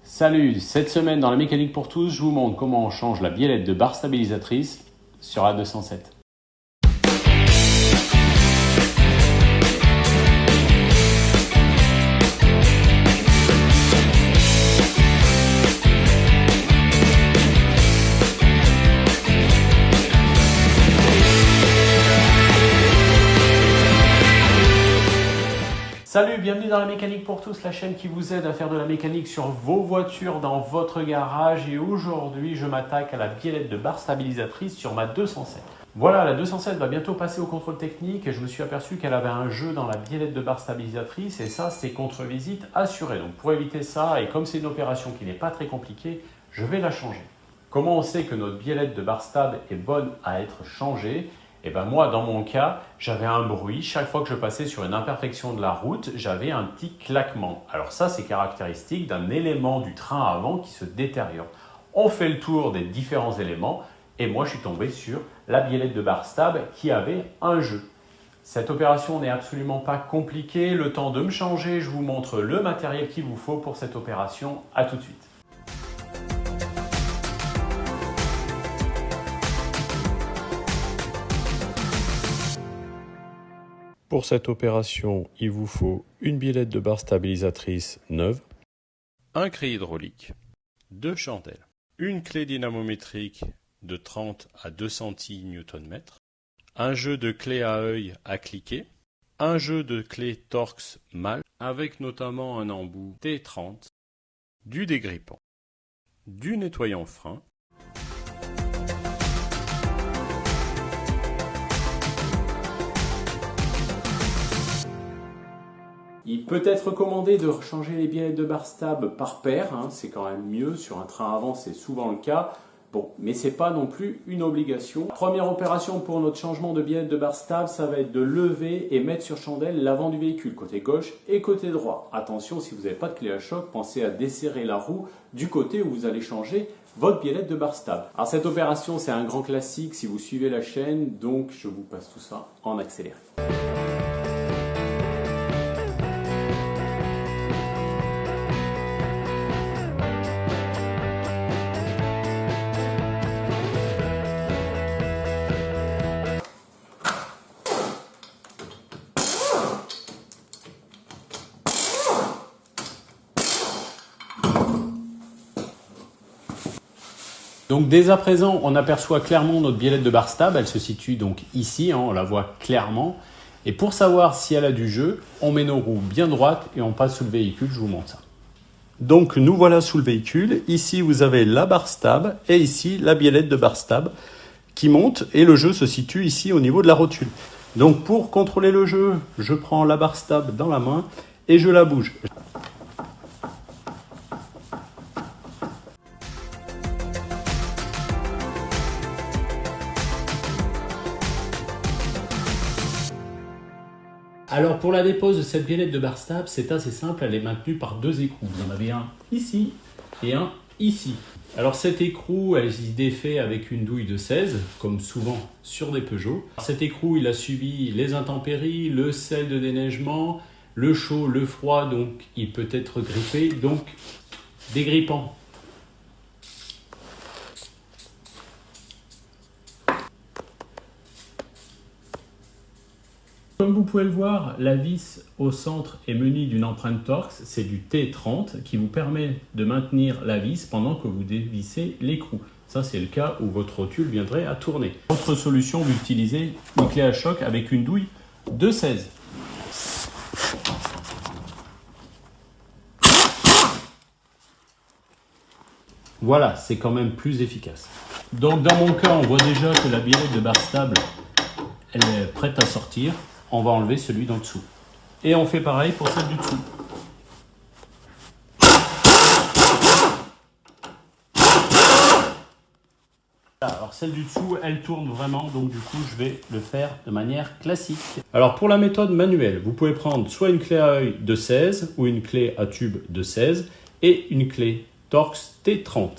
Salut, cette semaine dans la mécanique pour tous, je vous montre comment on change la biellette de barre stabilisatrice sur A207. Salut, bienvenue dans la mécanique pour tous, la chaîne qui vous aide à faire de la mécanique sur vos voitures dans votre garage. Et aujourd'hui, je m'attaque à la biellette de barre stabilisatrice sur ma 207. Voilà, la 207 va bientôt passer au contrôle technique et je me suis aperçu qu'elle avait un jeu dans la biellette de barre stabilisatrice et ça, c'est contre visite assurée. Donc pour éviter ça, et comme c'est une opération qui n'est pas très compliquée, je vais la changer. Comment on sait que notre biellette de barre stable est bonne à être changée ? Et ben moi, dans mon cas, j'avais un bruit. Chaque fois que je passais sur une imperfection de la route, j'avais un petit claquement. Alors ça, c'est caractéristique d'un élément du train avant qui se détériore. On fait le tour des différents éléments et moi, je suis tombé sur la biellette de barre stable qui avait un jeu. Cette opération n'est absolument pas compliquée. Le temps de me changer, je vous montre le matériel qu'il vous faut pour cette opération. À tout de suite. Pour cette opération, il vous faut une biellette de barre stabilisatrice neuve, un cri hydraulique, 2 chandelles, une clé dynamométrique de 30 à 2 cm, un jeu de clé à œil à cliquer, un jeu de clé Torx mâle avec notamment un embout T30, du dégrippant, du nettoyant frein, Il peut être recommandé de changer les biellettes de barre stable par paire, c'est quand même mieux, sur un train avant c'est souvent le cas, bon, mais ce n'est pas non plus une obligation. Première opération pour notre changement de biellette de barre stable, ça va être de lever et mettre sur chandelle l'avant du véhicule, côté gauche et côté droit. Attention, si vous n'avez pas de clé à choc, pensez à desserrer la roue du côté où vous allez changer votre biellette de barre stable. Alors cette opération c'est un grand classique si vous suivez la chaîne, donc je vous passe tout ça en accéléré. Donc dès à présent, on aperçoit clairement notre biellette de barre stable. Elle se situe donc ici, on la voit clairement. Et pour savoir si elle a du jeu, on met nos roues bien droites et on passe sous le véhicule. Je vous montre ça. Donc nous voilà sous le véhicule. Ici vous avez la barre stable et ici la biellette de barre stable qui monte et le jeu se situe ici au niveau de la rotule. Donc pour contrôler le jeu, je prends la barre stable dans la main et je la bouge. Alors pour la dépose de cette biellette de barre stable, c'est assez simple, elle est maintenue par 2 écrous. Vous en avez un ici et un ici. Alors cet écrou, elle se défait avec une douille de 16, comme souvent sur des Peugeot. Cet écrou, il a subi les intempéries, le sel de déneigement, le chaud, le froid, donc il peut être grippé, donc dégrippant. Comme vous pouvez le voir, la vis au centre est munie d'une empreinte Torx, c'est du T30 qui vous permet de maintenir la vis pendant que vous dévissez l'écrou. Ça c'est le cas où votre rotule viendrait à tourner. Autre solution, vous utilisez une clé à choc avec une douille de 16. Voilà, c'est quand même plus efficace. Donc dans mon cas, on voit déjà que la biellette de barre stable, elle est prête à sortir. On va enlever celui d'en dessous. Et on fait pareil pour celle du dessous. Alors celle du dessous, elle tourne vraiment, donc du coup je vais le faire de manière classique. Alors pour la méthode manuelle, vous pouvez prendre soit une clé à œil de 16 ou une clé à tube de 16 et une clé Torx T30.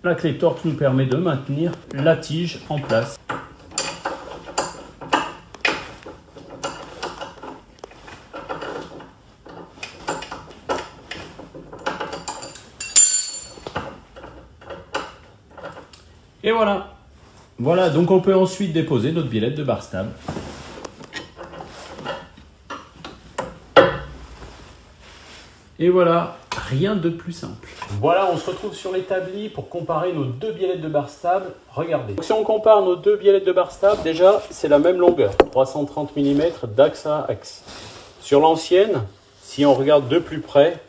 La clé Torx nous permet de maintenir la tige en place. Et voilà. Voilà, donc on peut ensuite déposer notre biellette de bar stable. Et voilà, rien de plus simple. Voilà, on se retrouve sur l'établi pour comparer nos deux biellettes de bar stable. Regardez. Donc, si on compare nos deux biellettes de bar stable, déjà, c'est la même longueur, 330 mm d'axe à axe. Sur l'ancienne, si on regarde de plus près,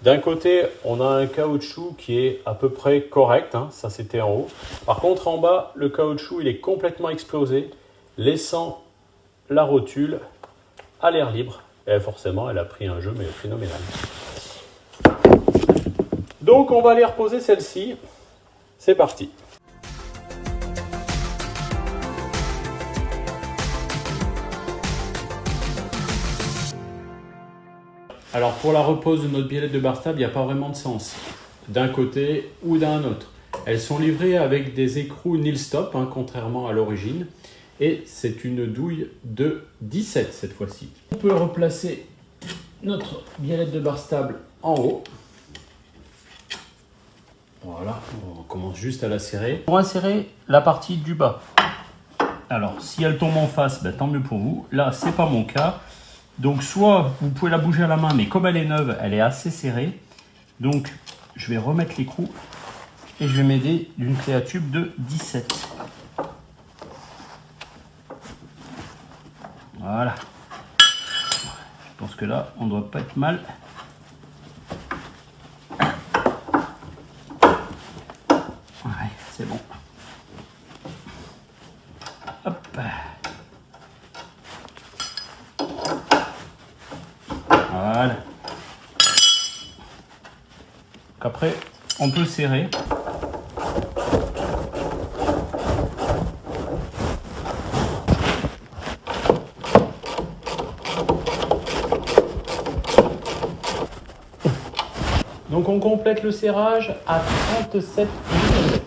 d'un côté, on a un caoutchouc qui est à peu près correct, hein, ça c'était en haut. Par contre, en bas, le caoutchouc il est complètement explosé, laissant la rotule à l'air libre. Et forcément, elle a pris un jeu, mais phénoménal. Donc, on va aller reposer celle-ci. C'est parti. Alors, pour la repose de notre biellette de bar stable, il n'y a pas vraiment de sens, d'un côté ou d'un autre. Elles sont livrées avec des écrous nil stop, hein, contrairement à l'origine. Et c'est une douille de 17 cette fois-ci. On peut replacer notre biellette de bar stable en haut. Voilà, on commence juste à la serrer. Pour insérer la partie du bas. Alors, si elle tombe en face, ben, tant mieux pour vous. Là, c'est pas mon cas. Donc, soit vous pouvez la bouger à la main, mais comme elle est neuve, elle est assez serrée. Donc, je vais remettre l'écrou et je vais m'aider d'une clé à tube de 17. Voilà. Je pense que là, on ne doit pas être mal. Ouais, c'est bon. Hop. Voilà. Après, on peut serrer. Donc on complète le serrage à 37 mm.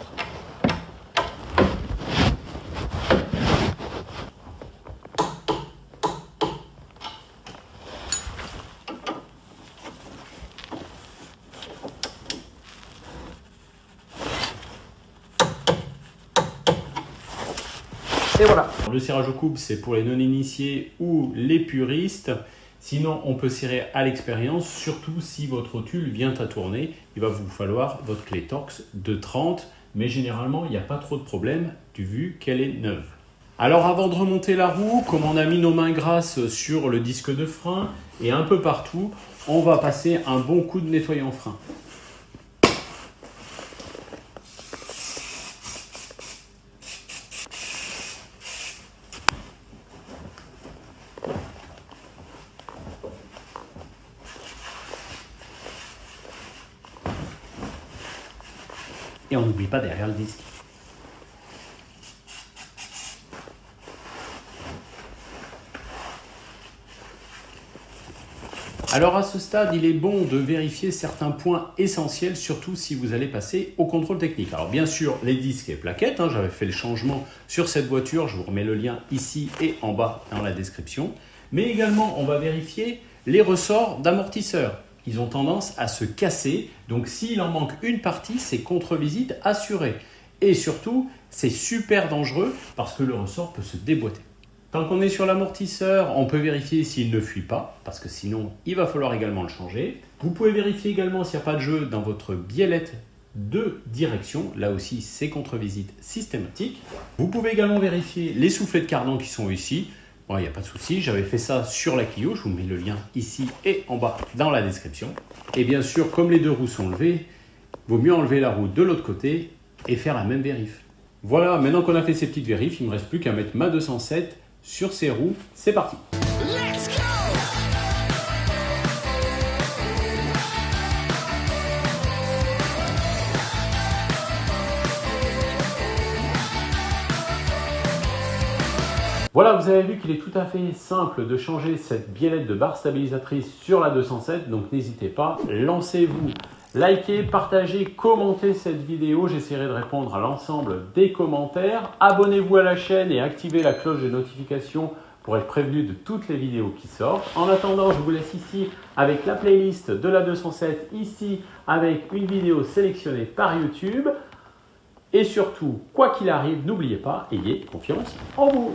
Et voilà. Le serrage au coude, c'est pour les non-initiés ou les puristes. Sinon, on peut serrer à l'expérience, surtout si votre rotule vient à tourner. Il va vous falloir votre clé Torx de 30, mais généralement, il n'y a pas trop de problème, vu qu'elle est neuve. Alors, avant de remonter la roue, comme on a mis nos mains grasses sur le disque de frein et un peu partout, on va passer un bon coup de nettoyant frein. Et on n'oublie pas derrière le disque. Alors à ce stade, il est bon de vérifier certains points essentiels, surtout si vous allez passer au contrôle technique. Alors bien sûr, les disques et plaquettes, hein, j'avais fait le changement sur cette voiture, je vous remets le lien ici et en bas dans la description. Mais également, on va vérifier les ressorts d'amortisseurs. Ils ont tendance à se casser, donc s'il en manque une partie, c'est contre-visite assurée. Et surtout, c'est super dangereux parce que le ressort peut se déboîter. Tant qu'on est sur l'amortisseur, on peut vérifier s'il ne fuit pas, parce que sinon, il va falloir également le changer. Vous pouvez vérifier également s'il n'y a pas de jeu dans votre biellette de direction. Là aussi, c'est contre-visite systématique. Vous pouvez également vérifier les soufflets de cardan qui sont ici. Bon, il n'y a pas de souci, j'avais fait ça sur la Clio, je vous mets le lien ici et en bas dans la description. Et bien sûr, comme les deux roues sont levées, il vaut mieux enlever la roue de l'autre côté et faire la même vérif. Voilà, maintenant qu'on a fait ces petites vérifs, il ne me reste plus qu'à mettre ma 207 sur ces roues. C'est parti! Let's go! Voilà, vous avez vu qu'il est tout à fait simple de changer cette biellette de barre stabilisatrice sur la 207, donc n'hésitez pas, lancez-vous, likez, partagez, commentez cette vidéo, j'essaierai de répondre à l'ensemble des commentaires, abonnez-vous à la chaîne et activez la cloche de notification pour être prévenu de toutes les vidéos qui sortent. En attendant, je vous laisse ici avec la playlist de la 207, ici avec une vidéo sélectionnée par YouTube. Et surtout, quoi qu'il arrive, n'oubliez pas, ayez confiance en vous.